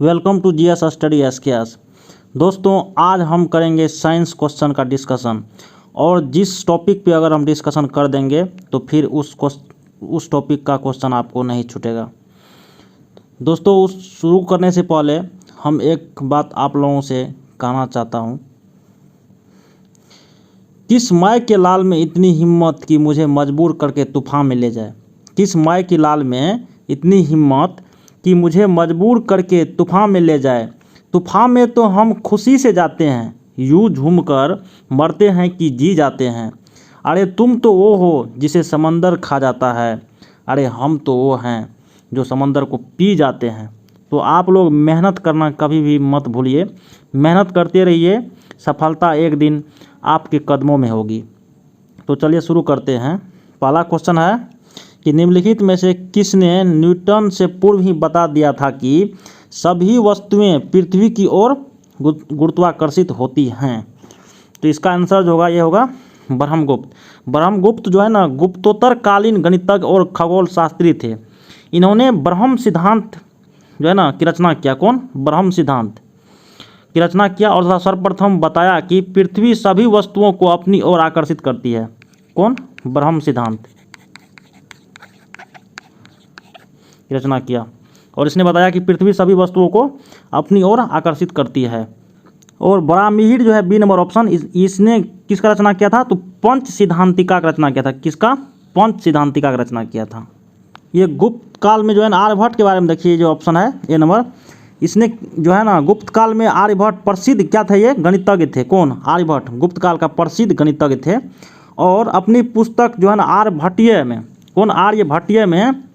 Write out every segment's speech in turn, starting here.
Welcome to GS study SKS. दोस्तों, आज हम करेंगे साइंस क्वेश्चन का डिस्कशन। और जिस टॉपिक पे अगर हम डिस्कशन कर देंगे तो फिर उस टॉपिक का क्वेश्चन आपको नहीं छूटेगा। दोस्तों, उस शुरू करने से पहले हम एक बात आप लोगों से कहना चाहता हूँ। किस माय के लाल में इतनी हिम्मत कि मुझे मजबूर करके तूफान में ले जाए। किस माय की लाल में इतनी हिम्मत कि मुझे मजबूर करके तूफान में ले जाए। तूफान में तो हम खुशी से जाते हैं, यूँ झूमकर मरते हैं कि जी जाते हैं। अरे तुम तो वो हो जिसे समंदर खा जाता है, अरे हम तो वो हैं जो समंदर को पी जाते हैं। तो आप लोग मेहनत करना कभी भी मत भूलिए, मेहनत करते रहिए, सफलता एक दिन आपके कदमों में होगी। तो चलिए शुरू करते हैं। पहला क्वेश्चन है कि निम्नलिखित में से किसने न्यूटन से पूर्व ही बता दिया था कि सभी वस्तुएं पृथ्वी की ओर गुरुत्वाकर्षित होती हैं। तो इसका आंसर जो होगा ये होगा ब्रह्मगुप्त। ब्रह्मगुप्त जो है ना, गुप्तोत्तर कालीन गणितज्ञ और खगोल शास्त्री थे। इन्होंने ब्रह्म सिद्धांत जो है ना की रचना किया। कौन? ब्रह्म सिद्धांत की रचना किया और सर्वप्रथम बताया कि पृथ्वी सभी वस्तुओं को अपनी ओर आकर्षित करती है। कौन? ब्रह्म सिद्धांत की रचना किया और इसने बताया कि पृथ्वी सभी वस्तुओं को अपनी ओर आकर्षित करती है। और ब्राह्मीण जो है बी नंबर ऑप्शन, इसने किसका रचना किया था? तो पंच सिद्धांतिका का रचना किया था। किसका? पंच सिद्धांतिका का रचना किया था। ये गुप्त काल में जो है ना आर्यभट्ट के बारे में देखिए, जो ऑप्शन है ए नंबर, इसने जो है ना गुप्त काल में आर्यभट्ट प्रसिद्ध क्या थे? ये गणितज्ञ थे। कौन? आर्यभट्ट गुप्त काल का प्रसिद्ध गणितज्ञ थे। और अपनी पुस्तक जो है ना आर्यभट्टीय में, कौन? आर्यभट्टीय में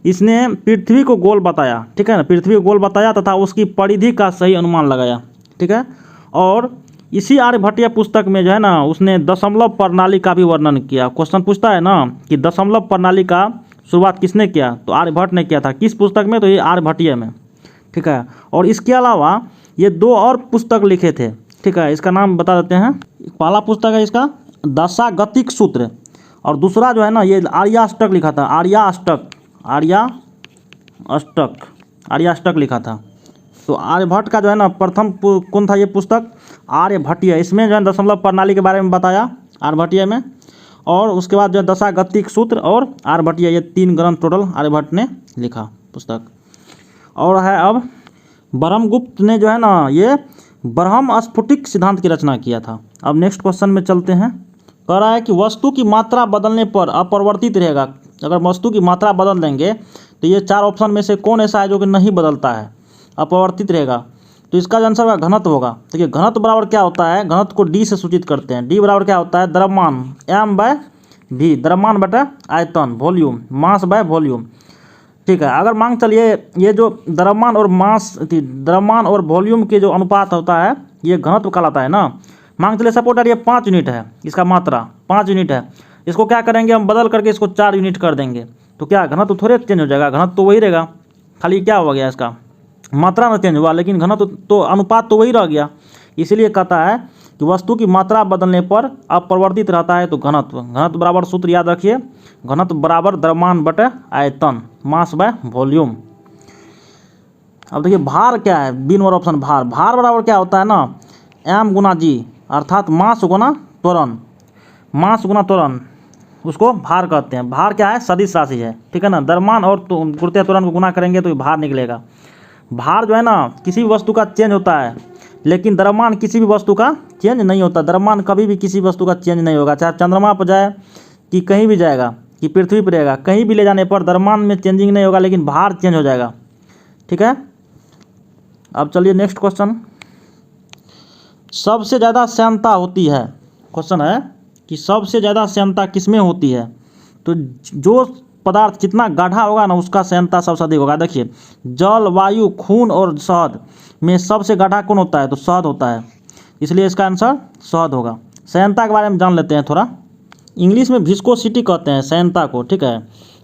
इसने पृथ्वी को गोल बताया, ठीक है ना, पृथ्वी को गोल बताया तथा उसकी परिधि का सही अनुमान लगाया, ठीक है। और इसी आर्यभट्टीय पुस्तक में जो है ना उसने दशमलव प्रणाली का भी वर्णन किया। क्वेश्चन पूछता है ना कि दशमलव प्रणाली का शुरुआत किसने किया? तो आर्यभट्ट ने किया था। किस पुस्तक में? तो ये आर्यभट्टीय में, ठीक है। और इसके अलावा ये दो और पुस्तक लिखे थे, ठीक है। इसका नाम बता देते हैं। पहला पुस्तक है इसका दशागतिक सूत्र, और दूसरा जो है ना ये आर्याष्टक लिखा था। आर्याष्टक लिखा था। तो आर्यभट्ट का जो है ना प्रथम कौन था? ये पुस्तक आर्यभट्टीय। इसमें जो है दशमलव प्रणाली के बारे में बताया आर्यभट्टीय में। और उसके बाद जो है दशागतिक सूत्र और आर्यभट्टीय, ये तीन ग्रंथ टोटल आर्यभट्ट ने लिखा पुस्तक। और है अब ब्रह्मगुप्त ने जो है ना ये ब्रह्म स्फुटिक सिद्धांत की रचना किया था। अब नेक्स्ट क्वेश्चन में चलते हैं। कह रहा है कि वस्तु की मात्रा बदलने पर अपरिवर्तित रहेगा। अगर वस्तु की मात्रा बदल देंगे तो ये चार ऑप्शन में से कौन ऐसा है जो कि नहीं बदलता है, अपरिवर्तित रहेगा? तो इसका आंसर होगा घनत्व होगा। देखिए घनत्व बराबर क्या होता है? घनत्व को डी से सूचित करते हैं। डी बराबर क्या होता है? द्रव्यमान m/v, द्रव्यमान बटा आयतन, वॉल्यूम, मास बाय वॉल्यूम, ठीक है। अगर मांग चलिए ये जो द्रव्यमान और मास, द्रव्यमान और वॉल्यूम के जो अनुपात होता है ये घनत्व कहलाता है ना। मांग चलिए सपोर्ट ये 5 यूनिट है, इसका मात्रा 5 यूनिट है। इसको क्या करेंगे हम? बदल करके इसको 4 यूनिट कर देंगे तो क्या घनत्व थोड़े चेंज हो जाएगा? घनत्व तो वही रहेगा, खाली क्या हो गया इसका मात्रा में चेंज हुआ, लेकिन घनत्व तो अनुपात तो वही रह गया। इसीलिए कहता है कि वस्तु की मात्रा बदलने पर अपरिवर्तित रहता है। तो घनत्व बराबर सूत्र याद रखिए, घनत्व बराबर द्रव्यमान बटे आयतन, मास बाय वॉल्यूम। अब देखिए भार क्या है? बी नंबर ऑप्शन भार। भार बराबर क्या होता है ना? m गुना g, अर्थात मास गुना त्वरण। मास गुना त्वरण उसको भार कहते हैं। भार क्या है? सदिश राशि है, ठीक है ना। द्रव्यमान और गुरुत्वीय त्वरण को गुना करेंगे तो ये भार निकलेगा। भार जो है ना किसी भी वस्तु का चेंज होता है, लेकिन द्रव्यमान किसी भी वस्तु का चेंज नहीं होता। द्रव्यमान कभी भी किसी वस्तु का चेंज नहीं होगा, चाहे चंद्रमा पर जाए कि कहीं भी जाएगा कि पृथ्वी पर रहेगा, कहीं भी ले जाने पर द्रव्यमान में चेंजिंग नहीं होगा, लेकिन भार चेंज हो जाएगा, ठीक है। अब चलिए नेक्स्ट क्वेश्चन। सबसे ज़्यादा श्यानता होती है, क्वेश्चन है कि सबसे ज़्यादा श्यानता किसमें होती है? तो जो पदार्थ जितना गाढ़ा होगा ना उसका श्यानता सबसे अधिक होगा। देखिए जल, वायु, खून और शहद में सबसे गाढ़ा कौन होता है? तो शहद होता है, इसलिए इसका आंसर शहद होगा। श्यानता के बारे में जान लेते हैं थोड़ा। इंग्लिश में विस्कोसिटी कहते हैं श्यानता को, ठीक है।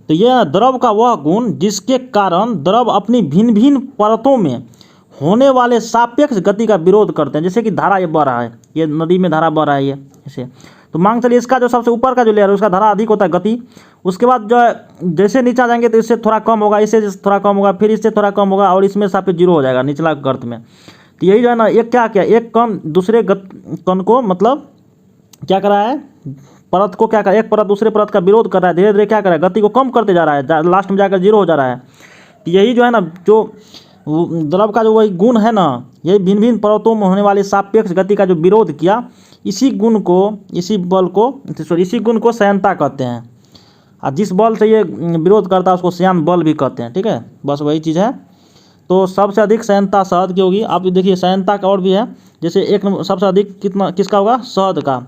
तो यह द्रव का वह गुण जिसके कारण द्रव अपनी भिन्न भिन्न परतों में होने वाले सापेक्ष गति का विरोध करते हैं। जैसे कि धारा ये बह रहा है, ये नदी में धारा बह रहा है ये ऐसे, तो मांग चलिए इसका जो सबसे ऊपर का जो लेयर है उसका धारा अधिक होता है, गति, उसके बाद जो है जैसे नीचे आ जाएंगे तो इससे थोड़ा कम होगा, इससे थोड़ा कम होगा, फिर इससे थोड़ा कम होगा और इसमें साथ जीरो हो जाएगा निचला गर्त में। तो यही जो है ना, एक क्या किया, एक कण दूसरे कण को मतलब क्या कर रहा है, परत को क्या कर, एक परत दूसरे परत का विरोध कर रहा है, धीरे धीरे क्या कर रहा है, गति को कम करते जा रहा है, लास्ट में जाकर जीरो हो जा रहा है। तो यही जो है ना, जो द्रव का जो वही गुण है ना, यही भिन्न भिन्न परतों में होने वाली सापेक्ष गति का जो विरोध किया, इसी गुण को, इसी बल को, सॉरी इसी गुण को श्यानता कहते हैं। और जिस बल से ये विरोध करता है उसको श्यान बल भी कहते हैं। ठीक है, बस वही चीज़ है। तो सबसे अधिक श्यानता शहद की होगी। आप देखिए श्यानता का और भी है, जैसे एक नंबर सबसे अधिक कितना किसका होगा, शहद का।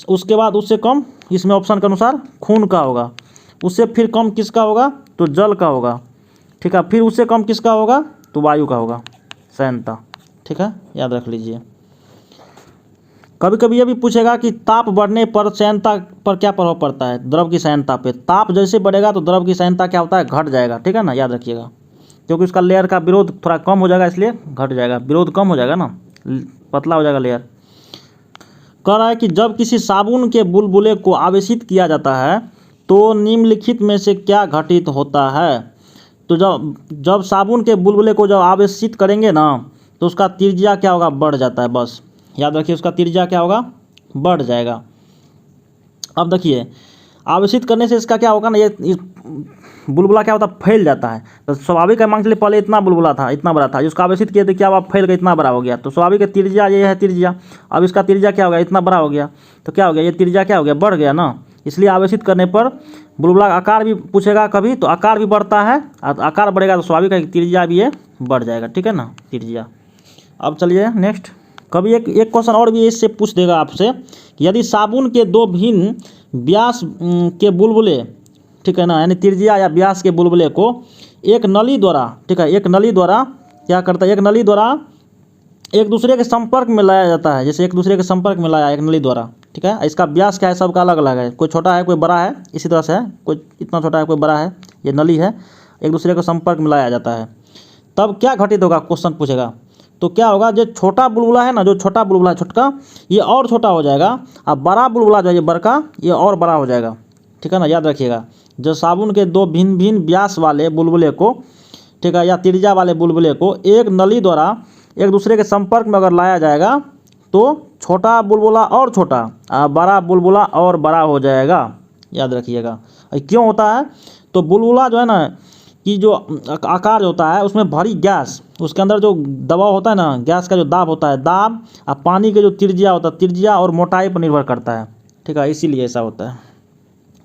उसके बाद उससे कम इसमें ऑप्शन के अनुसार खून का होगा। उससे फिर कम किसका होगा, तो जल का होगा। ठीक है, फिर उससे कम किसका होगा, तो वायु का होगा श्यानता। ठीक है, याद रख लीजिए। कभी कभी ये भी पूछेगा कि ताप बढ़ने पर श्यानता पर क्या प्रभाव पड़ता है, द्रव की श्यानता पे। ताप जैसे बढ़ेगा तो द्रव की श्यानता क्या होता है, घट जाएगा। ठीक है ना, याद रखिएगा, क्योंकि उसका लेयर का विरोध थोड़ा कम हो जाएगा, इसलिए घट जाएगा, विरोध कम हो जाएगा ना, पतला हो जाएगा लेयर। कह रहा है कि जब किसी साबुन के बुलबुले को आवेशित किया जाता है तो निम्नलिखित में से क्या घटित होता है। तो जब साबुन के बुलबुले को जब आवेशित करेंगे ना तो उसका त्रिज्या क्या होगा, बढ़ जाता है। बस याद रखिए, उसका त्रिज्या क्या होगा, बढ़ जाएगा। अब देखिए, आवेशित करने से इसका क्या होगा ना, ये बुलबुला क्या होता है, फैल जाता है। तो स्वाभाविक है, मान के चलिए पहले इतना बुलबुला था, इतना बड़ा था, जिसको आवेशित किया तो क्या हुआ, फैल गया, इतना बड़ा हो गया। तो स्वाभाविक है, त्रिज्या ये है त्रिज्या। अब इसका त्रिज्या क्या हो गया, इतना बड़ा हो गया, तो क्या हो गया, ये त्रिज्या क्या हो गया, बढ़ गया ना। इसलिए आवेशित करने पर बुलबुला का आकार भी पूछेगा कभी, तो आकार भी बढ़ता है, आकार बढ़ेगा तो स्वाभाविक है कि त्रिज्या भी ये बढ़ जाएगा। ठीक है ना, त्रिज्या। अब चलिए नेक्स्ट। कभी एक क्वेश्चन और भी इससे पूछ देगा आपसे कि यदि साबुन के दो भिन्न व्यास के बुलबुले, ठीक है ना, यानी त्रिज्या या व्यास के बुलबुले को एक नली द्वारा, ठीक है, एक नली द्वारा क्या करता है, एक नली द्वारा एक दूसरे के संपर्क में लाया जाता है। जैसे एक दूसरे के संपर्क में लाया एक नली द्वारा, ठीक है, इसका व्यास क्या है, सबका अलग अलग है, कोई छोटा है कोई बड़ा है, इसी तरह से है, कोई इतना छोटा है कोई बड़ा है, ये नली है, एक दूसरे के संपर्क में लाया जाता है। तब क्या घटित होगा, क्वेश्चन पूछेगा। तो क्या होगा, जो छोटा बुलबुला है ना, जो छोटा बुलबुला है छोटका, ये और छोटा हो जाएगा, और बड़ा बुलबुला जो है ये बड़का, ये और बड़ा हो जाएगा। ठीक है ना, याद रखिएगा। जो साबुन के दो भिन्न भिन्न व्यास वाले बुलबुले को, ठीक है, या त्रिज्या वाले बुलबुले को एक नली द्वारा एक दूसरे के संपर्क में अगर लाया जाएगा तो छोटा बुलबुला और छोटा, बड़ा बुलबुला और बड़ा हो जाएगा। याद रखिएगा। क्यों होता है, तो बुलबुला जो है ना कि जो आकार होता है उसमें भारी गैस, उसके अंदर जो दबाव होता है ना, गैस का जो दाब होता है, दाब और पानी के जो त्रिज्या होता है, त्रिज्या और मोटाई पर निर्भर करता है। ठीक है, इसीलिए ऐसा होता है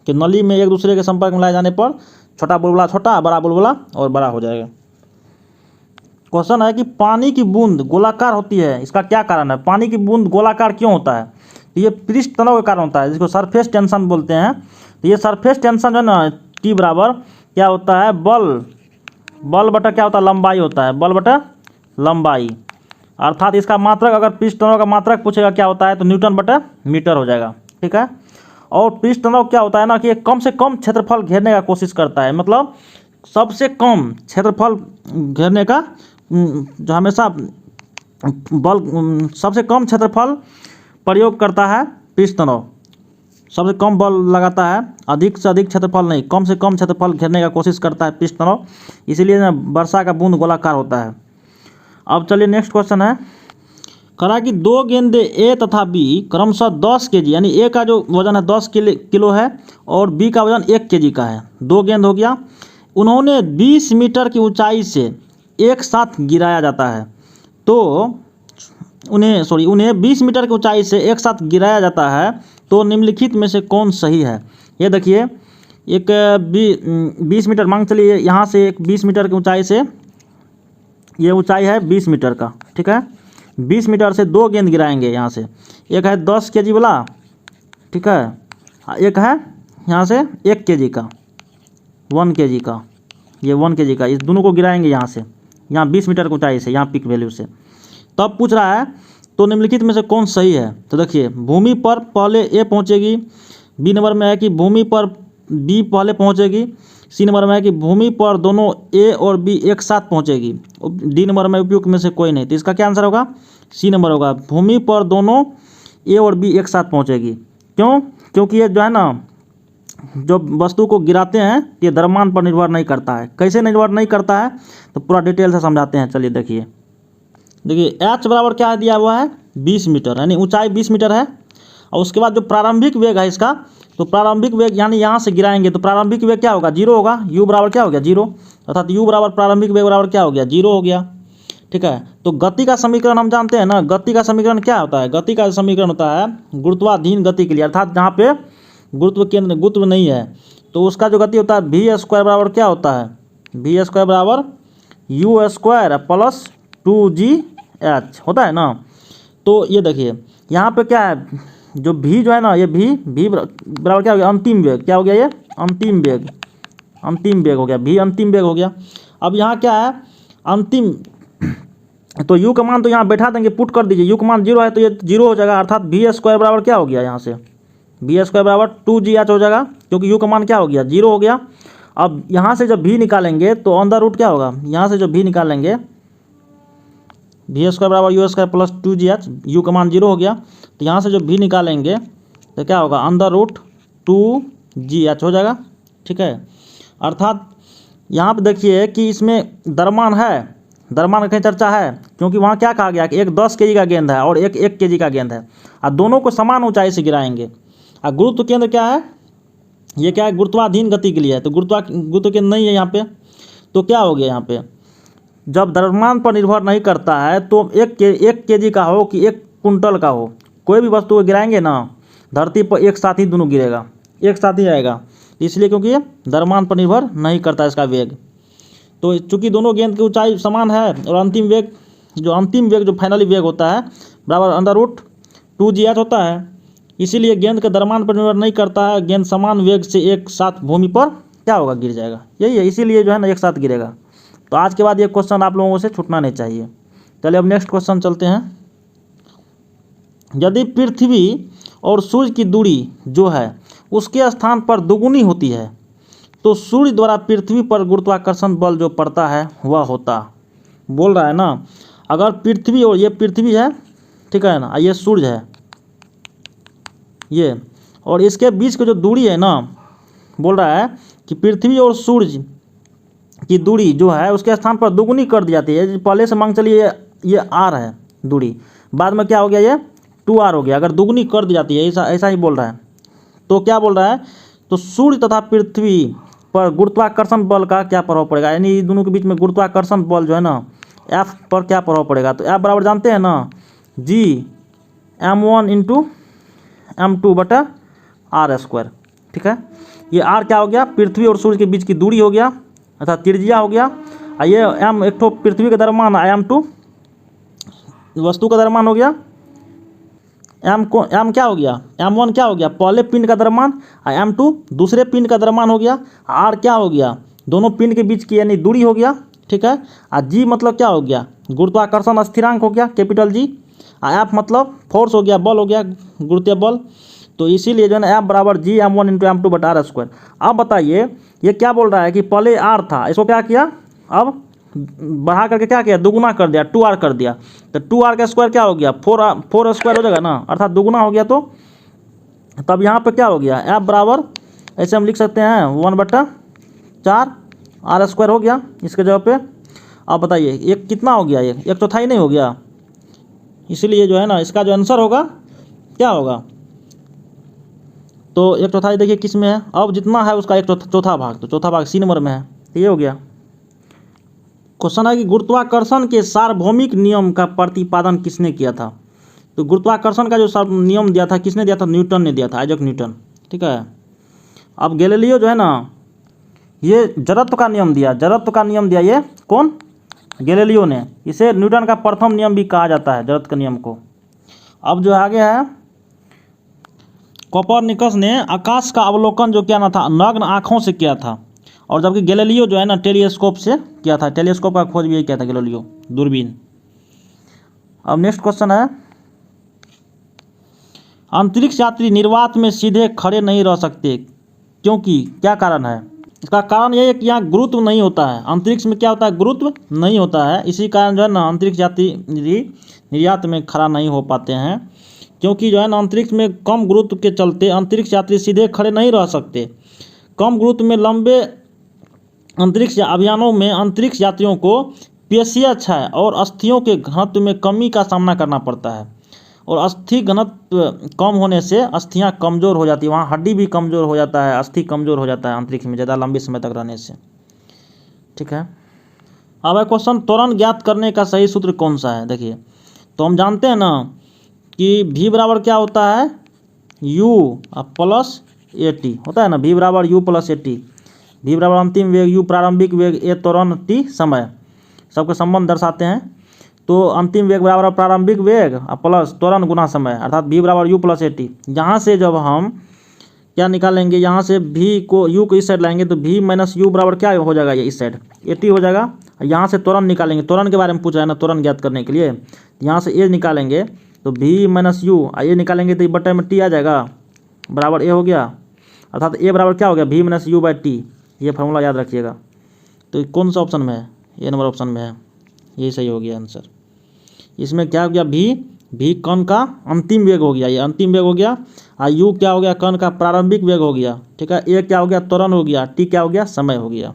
कि नली में एक दूसरे के संपर्क में लाए जाने पर छोटा बुलबुला छोटा, बड़ा बुलबुला और बड़ा हो जाएगा। क्वेश्चन है कि पानी की बूंद गोलाकार होती है, इसका क्या कारण है। पानी की बूंद गोलाकार क्यों होता है, तो ये पृष्ठ तनाव के कारण होता है, जिसको सरफेस टेंशन बोलते हैं। तो ये सरफेस टेंशन जो है ना, टी बराबर क्या होता है, बल बटा क्या होता है, लंबाई होता है, बल बटा लंबाई। अर्थात इसका मात्रक, अगर पृष्ठ तनाव का मात्रक पूछेगा क्या होता है, तो न्यूटन बटा मीटर हो जाएगा। ठीक है, और पृष्ठ तनाव क्या होता है ना कि कम से कम क्षेत्रफल घेरने का कोशिश करता है, मतलब सबसे कम क्षेत्रफल घेरने का जो हमेशा बल, सबसे कम क्षेत्रफल प्रयोग करता है पृष्ठ तनाव, सबसे कम बल लगाता है, अधिक से अधिक क्षेत्रफल नहीं, कम से कम क्षेत्रफल घेरने का कोशिश करता है पृष्ठ तनाव, इसीलिए ना वर्षा का बूंद गोलाकार होता है। अब चलिए नेक्स्ट क्वेश्चन है, करा कि दो गेंदे ए तथा बी क्रमशः 10 kg, यानी ए का जो वजन है 10 किलो है और बी का वजन 1 kg का है, दो गेंद हो गया। उन्होंने 20 मीटर की ऊंचाई से एक साथ गिराया जाता है, तो उन्हें 20 मीटर की ऊंचाई से एक साथ गिराया जाता है, तो निम्नलिखित में से कौन सही है। ये देखिए, एक 20 मीटर मांग चलिए, यहाँ से एक 20 मीटर की ऊंचाई से, ये ऊंचाई है 20 मीटर का। ठीक है, 20 मीटर से दो गेंद गिराएंगे यहाँ से, एक है 10 kg वाला, ठीक है, एक है यहाँ से 1 kg का, 1 kg का, ये 1 kg का, इस दोनों को गिराएंगे यहाँ से, यहाँ 20 मीटर की ऊंचाई से, यहाँ पिक वैल्यू से। तब पूछ रहा है तो निम्नलिखित में से कौन सही है। तो देखिए, भूमि पर पहले ए पहुँचेगी, बी नंबर में है कि भूमि पर बी पहले पहुँचेगी, सी नंबर में है कि भूमि पर दोनों ए और बी एक साथ पहुँचेगी, डी नंबर में उपयुक्त में से कोई नहीं। तो इसका क्या आंसर होगा, सी नंबर होगा, भूमि पर दोनों ए और बी एक साथ पहुँचेगी। क्यों, क्योंकि ये जो है ना जो वस्तु को गिराते हैं ये द्रव्यमान पर निर्भर नहीं करता है। कैसे निर्भर नहीं करता है तो पूरा डिटेल से समझाते हैं। चलिए देखिए h बराबर क्या दिया हुआ है 20 मीटर, यानी ऊंचाई 20 मीटर है। और उसके बाद जो प्रारंभिक वेग है इसका, तो प्रारंभिक वेग यानी यहाँ से गिराएंगे तो प्रारंभिक वेग क्या होगा 0 होगा। u बराबर क्या हो गया 0, अर्थात u बराबर प्रारंभिक वेग बराबर क्या हो गया 0 हो गया। ठीक है, तो गति का समीकरण हम जानते हैं ना, गति का समीकरण क्या होता है, गति का समीकरण होता है गुरुत्वाधीन गति के लिए, अर्थात जहाँ पे गुरुत्व केंद्र गुरुत्व नहीं है तो उसका जो गति होता है v स्क्वायर बराबर क्या होता है, v स्क्वायर बराबर u स्क्वायर प्लस 2gh होता है ना। तो ये देखिए यहाँ पे क्या है, जो v जो है ना, ये v बराबर क्या हो गया अंतिम वेग, क्या हो गया ये अंतिम वेग हो गया, v अंतिम वेग हो गया। अब यहाँ क्या है अंतिम, तो u का मान तो यहाँ बैठा देंगे, पुट कर दीजिए, u का मान 0 है तो ये 0 हो जाएगा, अर्थात v स्क्वायर बराबर क्या हो गया, यहाँ से v स्क्वायर बराबर 2gh हो जाएगा, क्योंकि u का मान क्या हो गया 0 हो गया। अब यहाँ से जब v निकालेंगे तो अंदर रूट क्या होगा, यहाँ से जब v निकालेंगे v स्क्वायर बराबर u square plus 2gh, u का मान 0 हो गया, तो यहाँ से जब v निकालेंगे तो क्या होगा अंदर रूट 2gh हो जाएगा। ठीक है, अर्थात यहाँ पे देखिए कि इसमें द्रव्यमान है, द्रव्यमान की कहीं चर्चा है, क्योंकि वहाँ क्या कहा गया कि एक 10 kg का गेंद है और एक 1 kg का गेंद है, और दोनों को समान ऊंचाई से गिराएंगे। और गुरुत्व केंद्र क्या है, ये क्या है गुरुत्वाधीन गति के लिए है, तो गुरुत्व केंद्र नहीं है यहाँ पे, तो क्या हो गया यहाँ पे जब द्रव्यमान पर निर्भर नहीं करता है तो 1 kg का हो कि 1 कुंटल का हो, कोई भी वस्तु को गिराएंगे ना धरती पर एक साथ ही दोनों गिरेगा, एक साथ ही आएगा, इसलिए क्योंकि ये द्रव्यमान पर निर्भर नहीं करता इसका वेग। तो चूंकि दोनों गेंद की ऊंचाई समान है और अंतिम वेग जो फाइनली वेग होता है बराबर अंडर रूट 2gh होता है, इसीलिए गेंद के द्रव्यमान पर निर्भर नहीं करता है, गेंद समान वेग से एक साथ भूमि पर क्या होगा गिर जाएगा, यही है, इसीलिए जो है ना एक साथ गिरेगा। तो आज के बाद ये क्वेश्चन आप लोगों से छूटना नहीं चाहिए। चलिए अब नेक्स्ट क्वेश्चन चलते हैं। यदि पृथ्वी और सूर्य की दूरी जो है उसके स्थान पर दुगुनी होती है तो सूर्य द्वारा पृथ्वी पर गुरुत्वाकर्षण बल जो पड़ता है वह होता, बोल रहा है ना, अगर पृथ्वी और ये पृथ्वी है, ठीक है ना, ये सूर्य है ये, और इसके बीच की जो दूरी है ना, बोल रहा है कि पृथ्वी और सूर्य की दूरी जो है उसके स्थान पर दुगुनी कर दी जाती है। पहले से मांग चलिए ये r है दूरी, बाद में क्या हो गया ये 2r हो गया, अगर दुगुनी कर दी जाती है, ऐसा ही बोल रहा है। तो क्या बोल रहा है, तो सूर्य तथा पृथ्वी पर गुरुत्वाकर्षण बल का क्या प्रभाव पड़ेगा, यानी दोनों के बीच में गुरुत्वाकर्षण बल जो है ना F पर क्या प्रभाव पड़ेगा। तो F बराबर जानते हैं ना G m1 इंटू m2 बटा r स्क्वायर। ठीक है, ये r क्या हो गया पृथ्वी और सूर्य के बीच की दूरी हो गया, अर्थात त्रिज्या हो गया, और ये m एक तो पृथ्वी का द्रव्यमान m2 वस्तु का द्रव्यमान हो गया, m क्या हो गया m1 क्या हो गया पहले पिंड का द्रव्यमान, और m2 दूसरे पिंड का द्रव्यमान हो गया, r क्या हो गया दोनों पिंड के बीच की यानी दूरी हो गया। ठीक है, और g मतलब क्या हो गया गुरुत्वाकर्षण स्थिरांक हो गया कैपिटल G, और F मतलब फोर्स हो गया बल हो गया गुरुत्वीय बल। तो इसीलिए जो है ना F बराबर G m1 इंटू m2 बटा r स्क्वायर। अब बताइए ये क्या बोल रहा है कि पहले r था, इसको क्या किया अब बढ़ा करके क्या किया दुगुना कर दिया 2r कर दिया, तो 2r का स्क्वायर क्या हो गया 4 स्क्वायर हो जाएगा ना, अर्थात दुगुना हो गया। तो तब यहाँ पे क्या हो गया F बराबर ऐसे हम लिख सकते हैं 1/4 r स्क्वायर हो गया इसके जगह पे। अब बताइए ये कितना हो गया, ये 1/4 नहीं हो गया, इसीलिए जो है ना इसका जो आंसर होगा क्या होगा, तो 1/4 देखिए किस में है, अब जितना है उसका 1/4 भाग, तो चौथा भाग C नंबर में है, तो ये हो गया। क्वेश्चन है कि गुरुत्वाकर्षण के सार्वभौमिक नियम का प्रतिपादन किसने किया था। तो गुरुत्वाकर्षण का जो नियम दिया था किसने दिया था, न्यूटन ने दिया था, आइजैक न्यूटन। ठीक है, अब गैलीलियो जो है ना ये जड़त्व का नियम दिया, ये कौन गैलीलियो ने, इसे न्यूटन का प्रथम नियम भी कहा जाता है जड़त्व के नियम को। अब जो आगे है कोपरनिकस ने आकाश का अवलोकन जो किया ना था नग्न आँखों से किया था, और जबकि गैलीलियो जो है ना टेलीस्कोप से किया था, टेलीस्कोप का खोज भी यही किया था गैलीलियो, दूरबीन। अब नेक्स्ट क्वेश्चन है अंतरिक्ष यात्री निर्वात में सीधे खड़े नहीं रह सकते क्योंकि क्या कारण है। इसका कारण यह है कि यहाँ गुरुत्व नहीं होता है, अंतरिक्ष में क्या होता है गुरुत्व नहीं होता है, इसी कारण जो है ना अंतरिक्ष यात्री निर्यात में खड़ा नहीं हो पाते हैं, क्योंकि जो है ना अंतरिक्ष में कम गुरुत्व के चलते अंतरिक्ष यात्री सीधे खड़े नहीं रह सकते। कम गुरुत्व में लंबे अंतरिक्ष अभियानों में अंतरिक्ष यात्रियों को पेशीय क्षय और अस्थियों के घनत्व में कमी का सामना करना पड़ता है। और अस्थि घनत्व कम होने से अस्थियां कमज़ोर हो जाती है, वहाँ हड्डी भी कमज़ोर हो जाता है, अस्थि कमज़ोर हो जाता है अंतरिक्ष में ज़्यादा लंबे समय तक रहने से। ठीक है, अब है क्वेश्चन, त्वरण ज्ञात करने का सही सूत्र कौन सा है। देखिए, तो हम जानते हैं ना कि v बराबर क्या होता है, u प्लस ए टी होता है ना, v बराबर u plus A T. v बराबर अंतिम वेग, u प्रारंभिक वेग, ए त्वरण, t समय, सबके संबंध दर्शाते हैं। तो अंतिम वेग बराबर प्रारंभिक वेग प्लस त्वरण गुना समय, अर्थात v बराबर u प्लस ए टी। यहाँ से जब हम क्या निकालेंगे, यहाँ से v को u को इस साइड लाएंगे तो v माइनस यू बराबर क्या हो जाएगा, ये इस साइड ए टी हो जाएगा। यहाँ से त्वरण निकालेंगे, त्वरण के बारे में पूछा है ना, त्वरण ज्ञात करने के लिए यहाँ से a निकालेंगे तो v माइनस यू, ये निकालेंगे तो बटे में t आ जाएगा, बराबर a हो गया। अर्थात a बराबर क्या हो गया, v minus you by T. ये फार्मूला याद रखिएगा। तो कौन सा ऑप्शन में है, ए नंबर ऑप्शन में है, यही सही हो गया आंसर। इसमें क्या हो गया, v कण का अंतिम वेग हो गया, ये अंतिम वेग हो गया, और u क्या हो गया, कण का प्रारंभिक वेग हो गया। ठीक है, a क्या हो गया, त्वरण हो गया, t क्या हो गया, समय हो गया।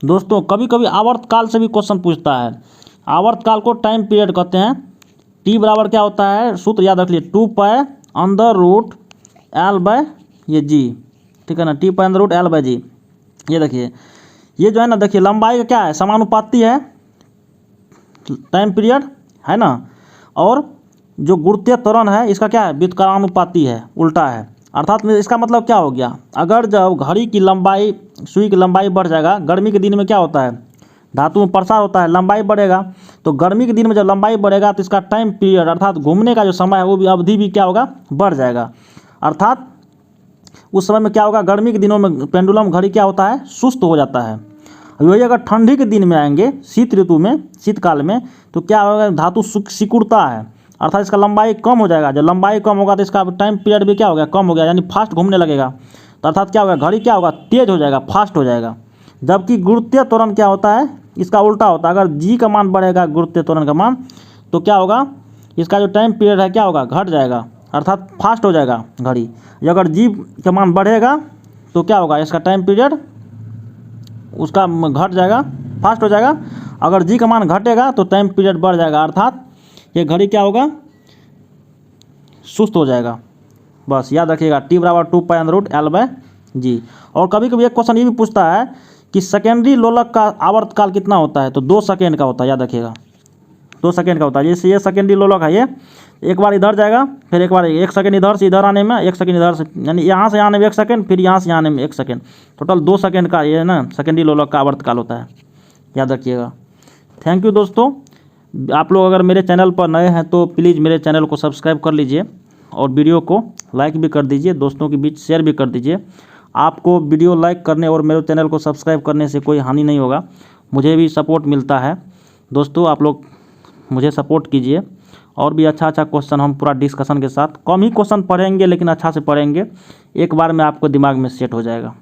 दोस्तों कभी कभी आवर्तकाल से भी क्वेश्चन पूछता है। आवर्तकाल को टाइम पीरियड कहते हैं। t बराबर क्या होता है, सूत्र याद रख लीजिए, 2 pi under root L by ये जी। ठीक है ना, t pi under root L by g. ये देखिए, ये जो है ना, देखिए लंबाई का क्या है, समानुपाती है टाइम पीरियड, है ना। और जो गुरुत्वीय त्वरण है इसका क्या है, व्युत्क्रमानुपाती है, उल्टा है। अर्थात इसका मतलब क्या हो गया, अगर जब घड़ी की लंबाई, सुई की लंबाई बढ़ जाएगा, गर्मी के दिन में क्या होता है, धातु में प्रसार होता है, लंबाई बढ़ेगा, तो गर्मी के दिन में जब लंबाई बढ़ेगा तो इसका टाइम पीरियड अर्थात घूमने का जो समय है वो भी, अवधि भी क्या होगा, बढ़ जाएगा। अर्थात उस समय में क्या होगा, गर्मी के दिनों में पेंडुलम घड़ी क्या होता है, सुस्त हो जाता है। वही अगर ठंडी के दिन में आएंगे, शीत ऋतु में, शीतकाल में, तो क्या होगा, धातु सिकुड़ता है, अर्थात इसका लंबाई कम हो जाएगा। जब लंबाई कम होगा तो इसका टाइम पीरियड भी क्या हो गया, कम हो गया, यानी फास्ट घूमने लगेगा। तो अर्थात क्या होगा, घड़ी क्या होगा, तेज हो जाएगा, फास्ट हो जाएगा। जबकि गुरुत्वीय त्वरण क्या होता है, इसका उल्टा होता है। अगर जी का मान बढ़ेगा, गुरुत्वीय त्वरण का मान, तो क्या होगा, इसका जो टाइम पीरियड है क्या होगा, घट जाएगा, अर्थात फास्ट हो जाएगा घड़ी। अगर जी का मान बढ़ेगा तो क्या होगा, इसका टाइम पीरियड उसका घट जाएगा, फास्ट हो जाएगा। अगर जी का मान घटेगा तो टाइम पीरियड बढ़ जाएगा, अर्थात ये घड़ी क्या होगा, सुस्त हो जाएगा। बस याद रखिएगा, t बराबर 2 pi under root L by g. और कभी कभी एक क्वेश्चन ये भी पूछता है कि सेकेंडरी लोलक का आवर्तकाल कितना होता है, तो 2 सेकेंड का होता है, याद रखिएगा 2 सेकेंड का होता है। जैसे ये सेकेंडरी लोलक है, ये एक बार इधर जाएगा, फिर एक बार 1 सेकेंड इधर से इधर आने में, 1 सेकेंड इधर से, यानी यहाँ से आने में 1 सेकेंड, फिर यहाँ से आने में 1 सेकेंड, टोटल 2 सेकेंड का ये ना सेकेंडरी लोलक का आवर्तकाल होता है, याद रखिएगा। थैंक यू दोस्तों। आप लोग अगर मेरे चैनल पर नए हैं तो प्लीज़ मेरे चैनल को सब्सक्राइब कर लीजिए और वीडियो को लाइक भी कर दीजिए, दोस्तों के बीच शेयर भी कर दीजिए। आपको वीडियो लाइक करने और मेरे चैनल को सब्सक्राइब करने से कोई हानि नहीं होगा, मुझे भी सपोर्ट मिलता है। दोस्तों आप लोग मुझे सपोर्ट कीजिए, और भी अच्छा क्वेश्चन हम पूरा डिस्कशन के साथ, कम ही क्वेश्चन पढ़ेंगे लेकिन अच्छा से पढ़ेंगे, एक बार में आपको दिमाग में सेट हो जाएगा।